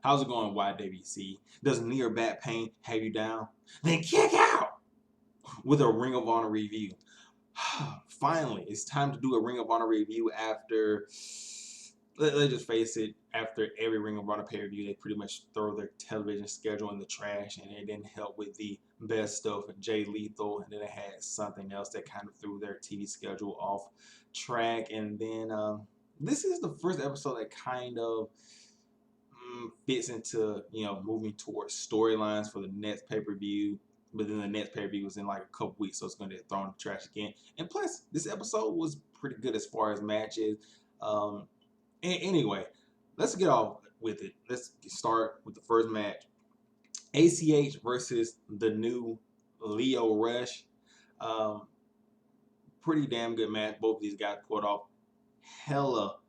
How's it going, YWC? Does knee or back pain have you down? Then kick out with a Ring of Honor review. Finally, it's time to do a Ring of Honor review after, let's just face it, after every Ring of Honor pay-per-view, they pretty much throw their television schedule in the trash, and it didn't help with the best stuff, Jay Lethal, and then it had something else that kind of threw their TV schedule off track, and then this is the first episode that kind of fits into, moving towards storylines for the next pay-per-view. But then the next pay-per-view is in like a couple weeks, so it's going to get thrown in the trash again. And plus, this episode was pretty good as far as matches. Anyway, let's get off with it. Let's start with the first match. ACH versus the new Lio Rush. Pretty damn good match. Both of these guys pulled off hell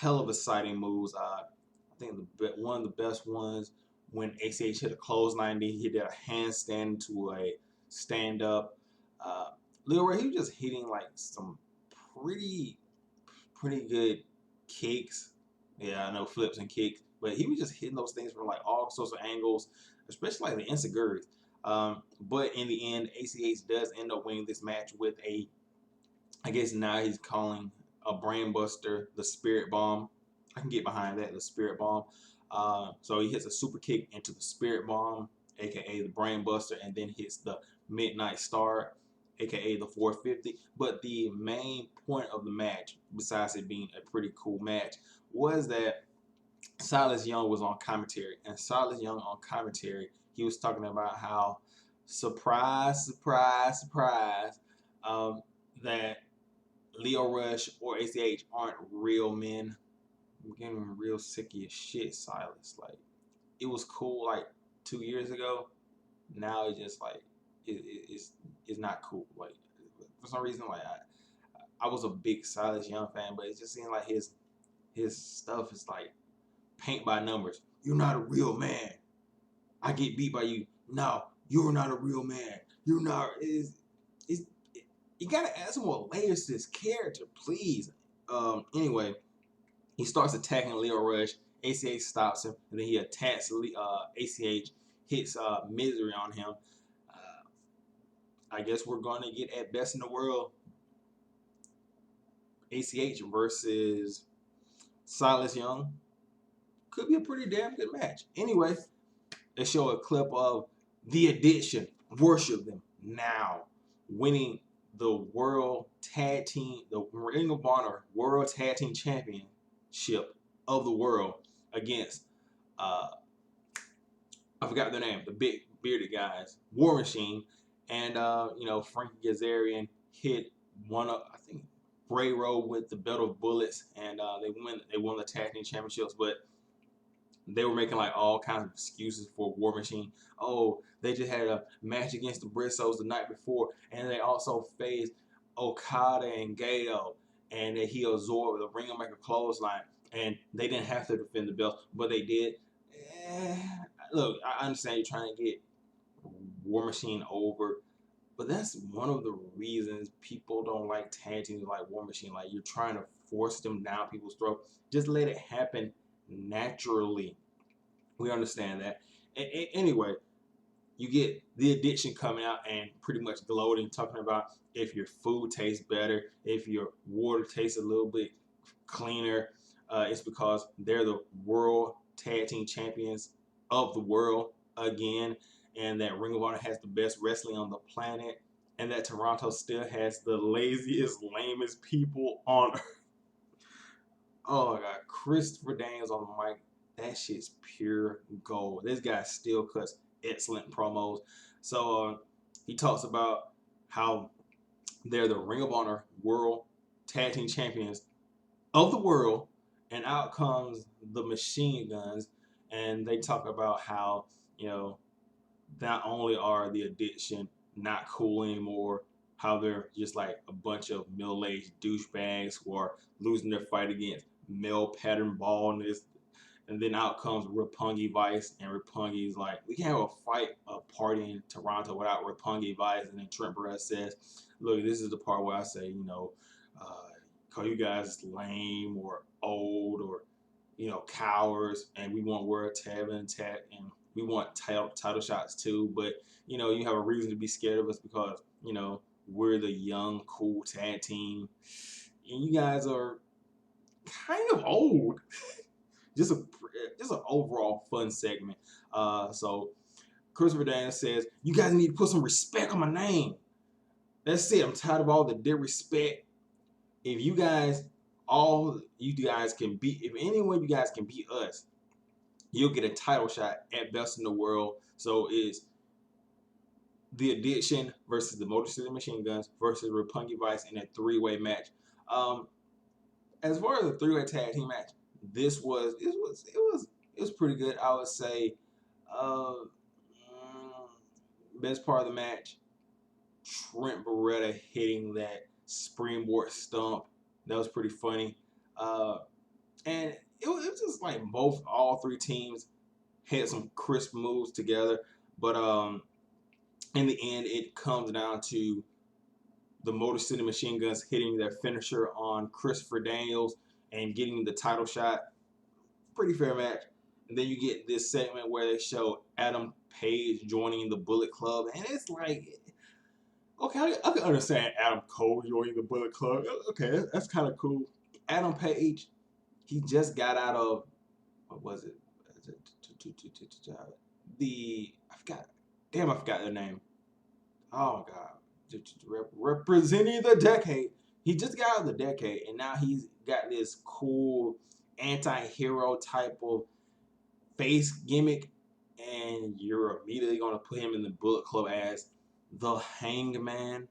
of exciting moves. I think one of the best ones when ACH hit a clothesline, he did a handstand to a stand-up. Lio Rush, he was just hitting like some pretty good kicks. Yeah, I know, flips and kicks, but he was just hitting those things from like all sorts of angles, especially like the enziguris. But in the end, ACH does end up winning this match with a, I guess now he's calling a brain buster, the Spirit Bomb. I can get behind that, the Spirit Bomb. So he hits a super kick into the Spirit Bomb, aka the Brain Buster, and then hits the Midnight Star, aka the 450. But the main point of the match, besides it being a pretty cool match, was that Silas Young was on commentary. And Silas Young on commentary, he was talking about how, surprise, surprise, surprise, that Lio Rush or ACH aren't real men. I'm getting real sick of your shit, Silas. Like, it was cool like 2 years ago. Now it's just like it's not cool. Like, for some reason, like I was a big Silas Young fan, but it just seemed like his stuff is like paint by numbers. You're not a real man. I get beat by you. No, you're not a real man. You're not. You gotta add some more layers to this character, please. Anyway. He starts attacking Lio Rush. ACH stops him, and then he attacks ACH, hits Misery on him. I guess we're going to get at Best in the World ACH versus Silas Young. Could be a pretty damn good match. Anyway, they show a clip of The Addiction, Worship Them Now, winning the World Tag Team, the Ring of Honor World Tag Team Championship of the world against I forgot their name, the big bearded guys, War Machine, and Frankie Kazarian hit one of, I think, Bray Rowe with the belt of bullets, and they won the tag team championships, but they were making like all kinds of excuses for War Machine. Oh, they just had a match against the Briscoes the night before, and they also faced Okada and Gato, and that he absorbed the Ring of Maker clothesline, and they didn't have to defend the belt, but they did. Look, I understand you're trying to get War Machine over, but that's one of the reasons people don't like tag teams like War Machine. Like, you're trying to force them down people's throat. Just let it happen naturally. We understand that. Anyway, you get The Addiction coming out and pretty much gloating, talking about if your food tastes better, if your water tastes a little bit cleaner, it's because they're the World Tag Team Champions of the world again, and that Ring of Honor has the best wrestling on the planet, and that Toronto still has the laziest, lamest people on earth. Oh my God, Christopher Daniels on the mic. That shit's pure gold. This guy still cuts excellent promos. So he talks about how they're the Ring of Honor World Tag Team Champions of the world, and out comes the Machine Guns, and they talk about how, not only are The Addiction not cool anymore, how they're just like a bunch of middle-aged douchebags who are losing their fight against male pattern baldness. And then out comes Roppongi Vice, and Roppongi's like, we can't have a party in Toronto without Roppongi Vice. And then Trent Barrett says, look, this is the part where I say, call you guys lame or old or you know, cowards, and we want World Tag and we want title shots too. But you know, you have a reason to be scared of us because you know we're the young, cool tag team, and you guys are kind of old. just a just an overall fun segment. So Christopher Daniels says, "You guys need to put some respect on my name. That's it. I'm tired of all the disrespect. If you guys, all you guys can beat, if anyone you guys can beat us, you'll get a title shot at Best in the World." So it's the Addiction versus the Motor City Machine Guns versus Roppongi Vice in a three-way match. As far as a three-way tag team match, this was pretty good. I would say best part of the match, Trent Beretta hitting that springboard stomp. That was pretty funny. And it was just like all three teams had some crisp moves together. But in the end, it comes down to the Motor City Machine Guns hitting their finisher on Christopher Daniels and getting the title shot. Pretty fair match. And then you get this segment where they show Adam Page joining the Bullet Club. And it's like, okay, I can understand Adam Cole joining the Bullet Club. Okay, that's kind of cool. Adam Page, he just got out of, what was it? I forgot their name. Oh my God. Representing the Decade. He just got out of the Decade, and now he's got this cool anti-hero type of face gimmick, and you're immediately going to put him in the Bullet Club as the Hangman.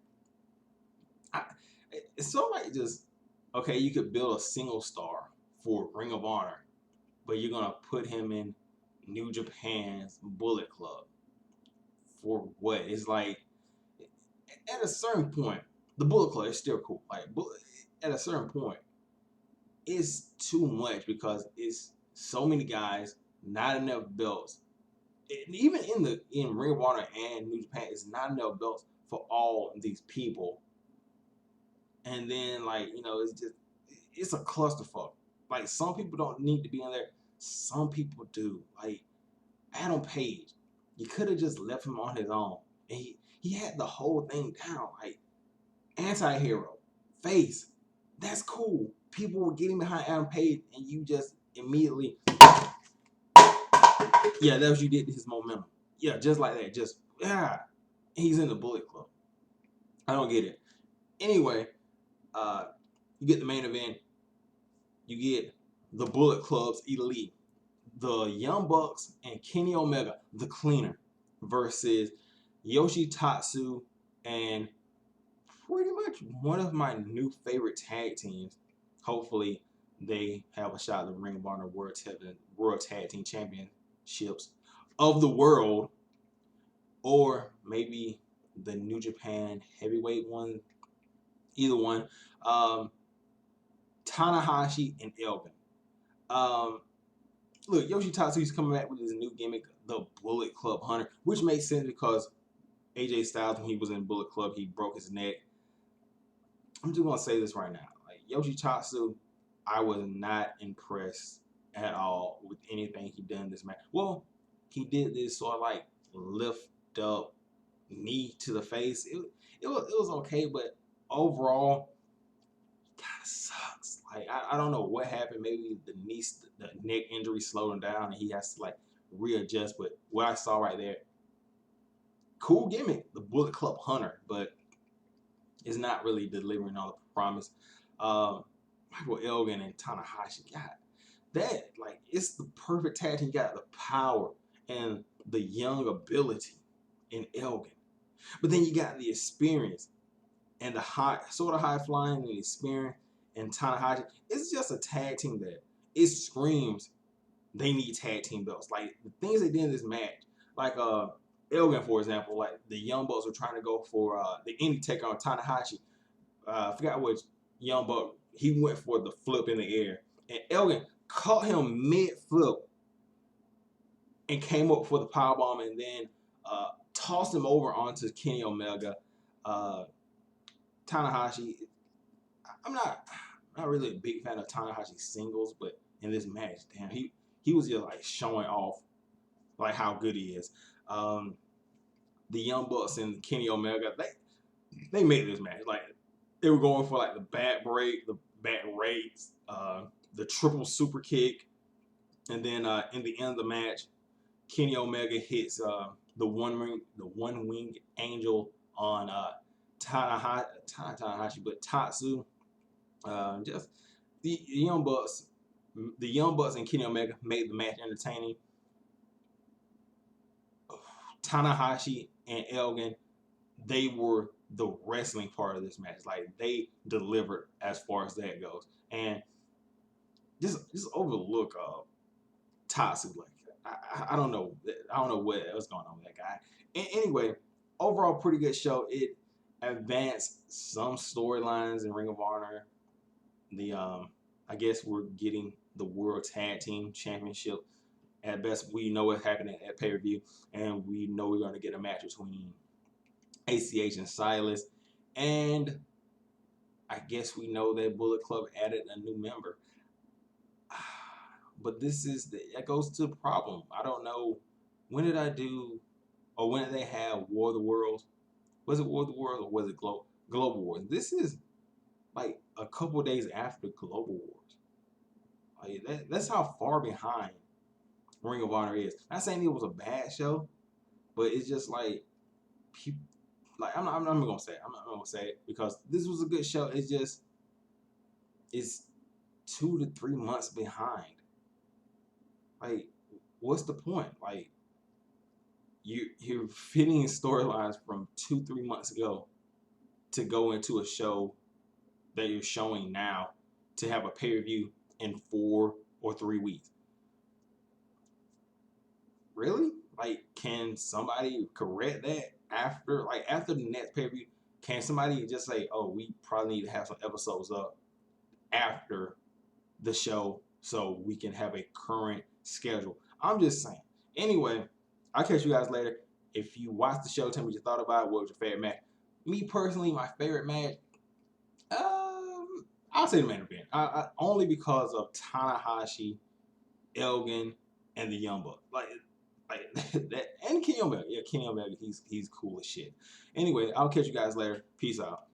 It's so like just, okay, you could build a single star for Ring of Honor, but you're going to put him in New Japan's Bullet Club. For what? It's like, at a certain point, the Bullet Club is still cool. Like, at a certain point, it's too much because it's so many guys, not enough belts. And even in Ring of Honor and New Japan, it's not enough belts for all these people. And then, like, you know, it's a clusterfuck. Like, some people don't need to be in there. Some people do. Like, Adam Page, you could have just left him on his own. And he had the whole thing down. Like, anti-hero, face, that's cool. People were getting behind Adam Page, and you just immediately, yeah, that's what you did to his momentum. Yeah, just like that. Just, yeah, he's in the Bullet Club. I don't get it. Anyway, you get the main event. You get the Bullet Club's elite, the Young Bucks and Kenny Omega, the Cleaner, versus Yoshitatsu and pretty much one of my new favorite tag teams. Hopefully, they have a shot at the Ring of Honor World Tag Team Championships of the world, or maybe the New Japan Heavyweight one. Either one. Tanahashi and Elgin. Look, Yoshitatsu's coming back with his new gimmick, the Bullet Club Hunter, which makes sense because AJ Styles, when he was in Bullet Club, he broke his neck. I'm just gonna say this right now. Like, Yoshitatsu, I was not impressed at all with anything he done this match. Well, he did this sort of like lift up knee to the face. It was okay, but overall, kind of sucks. Like, I don't know what happened. Maybe the neck injury slowed him down, and he has to like readjust. But what I saw right there, cool gimmick, the Bullet Club Hunter, but it's not really delivering on the promise. Michael Elgin and Tanahashi, God, that, like, it's the perfect tag team. You got the power and the young ability in Elgin, but then you got the experience and the high flying and experience in Tanahashi. It's just a tag team that it screams they need tag team belts. Like, the things they did in this match, like Elgin, for example, like the Young Bucks were trying to go for the indie take on Tanahashi. I forgot which Young Buck. He went for the flip in the air, and Elgin caught him mid flip and came up for the powerbomb, and then tossed him over onto Kenny Omega. Tanahashi, I'm not really a big fan of Tanahashi singles, but in this match. Damn, he was just like showing off like how good he is. The Young Bucks and Kenny Omega, they made this match. Like they were going for like the back break, the back rakes, the triple super kick, and then in the end of the match, Kenny Omega hits the one wing angel on Tanahashi, but Tatsu. Just the Young Bucks, and Kenny Omega made the match entertaining. Tanahashi and Elgin, they were the wrestling part of this match. Like they delivered as far as that goes, and just overlook Tatsu. Like I don't know, what else going on with that guy. Anyway, overall pretty good show. It advanced some storylines in Ring of Honor. The I guess we're getting the World Tag Team Championship. At best, we know what's happening at pay-per-view, and we know we're going to get a match between ACH and Silas. And I guess we know that Bullet Club added a new member. But that goes to the problem. I don't know, when did they have War of the Worlds? Was it War of the Worlds or was it Global Wars? This is like a couple days after Global Wars. Like that's how far behind Ring of Honor is. Not saying it was a bad show, but it's just like people. Like I'm not gonna say it. I'm not gonna say it because this was a good show. It's just it's 2 to 3 months behind. Like, what's the point? Like you're fitting storylines from 2-3 months ago to go into a show that you're showing now to have a pay-per-view in 4 or 3 weeks. Really? Like, can somebody correct that after the next pay-per-view? Can somebody just say, oh, we probably need to have some episodes up after the show so we can have a current schedule? I'm just saying. Anyway, I'll catch you guys later. If you watched the show, tell me what you thought about it. What was your favorite match? Me personally, my favorite match, I'll say the main event. Only because of Tanahashi, Elgin, and the Young Bucks. Like that, and Kenny Omega. Yeah, Kenny Omega, he's cool as shit. Anyway, I'll catch you guys later. Peace out.